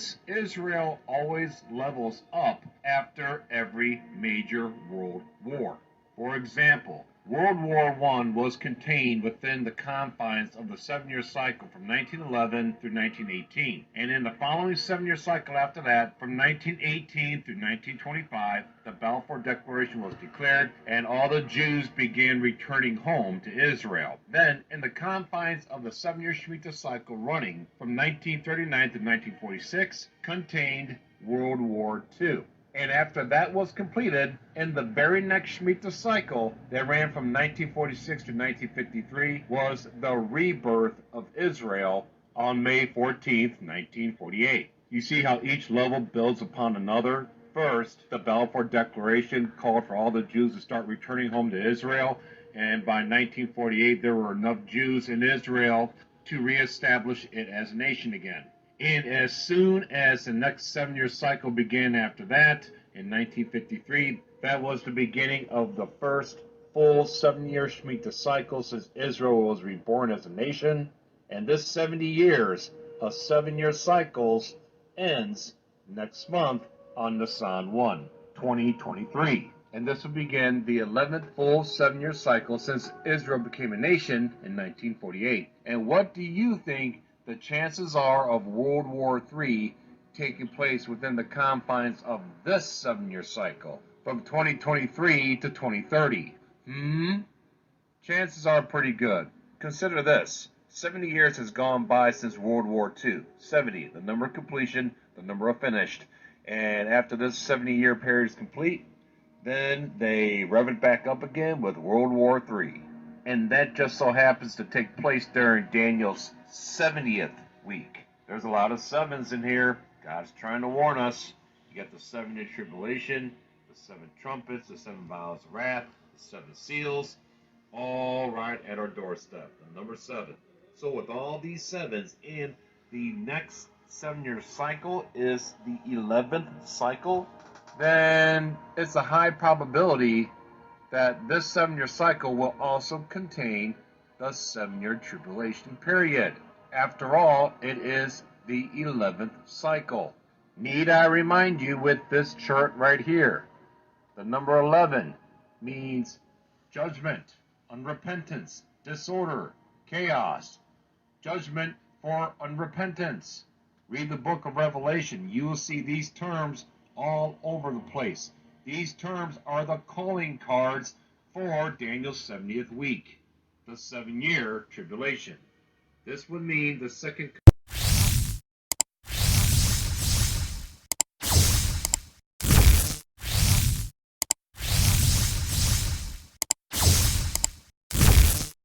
Notice Israel always levels up after every major world war. For example, World War I was contained within the confines of the 7-year cycle from 1911 through 1918. And in the following 7-year cycle after that, from 1918 through 1925, the Balfour Declaration was declared and all the Jews began returning home to Israel. Then, in the confines of the 7-year Shemitah cycle running from 1939 to 1946, contained World War II. And after that was completed, in the very next Shemitah cycle that ran from 1946 to 1953 was the rebirth of Israel on May 14, 1948. You see how each level builds upon another? First, the Balfour Declaration called for all the Jews to start returning home to Israel, and by 1948 there were enough Jews in Israel to reestablish it as a nation again. And as soon as the next 7-year cycle began after that, in 1953, that was the beginning of the first full 7-year Shemitah cycle since Israel was reborn as a nation. And this 70 years of 7-year cycles ends next month on Nisan 1, 2023. And this will begin the 11th full 7-year cycle since Israel became a nation in 1948. And what do you think the chances are of World War III taking place within the confines of this 7-year cycle from 2023 to 2030? Chances are pretty good. Consider this. 70 years has gone by since World War II. 70, the number of completion, the number of finished. And after this 70-year period is complete, then they rev it back up again with World War III. And that just so happens to take place during Daniel's 70th week. There's a lot of sevens in here. God's trying to warn us. You got the 7-year tribulation, the 7 trumpets, the 7 vials of wrath, the 7 seals, all right at our doorstep. The number 7. So with all these sevens in the next 7-year cycle is the 11th cycle, then it's a high probability that this 7-year cycle will also contain the 7-year tribulation period. After all, it is the 11th cycle. Need I remind you with this chart right here, the number 11 means judgment, unrepentance, disorder, chaos, judgment for unrepentance. Read the book of Revelation. You will see these terms all over the place. These terms are the calling cards for Daniel's 70th week, the 7-year tribulation. This would mean the second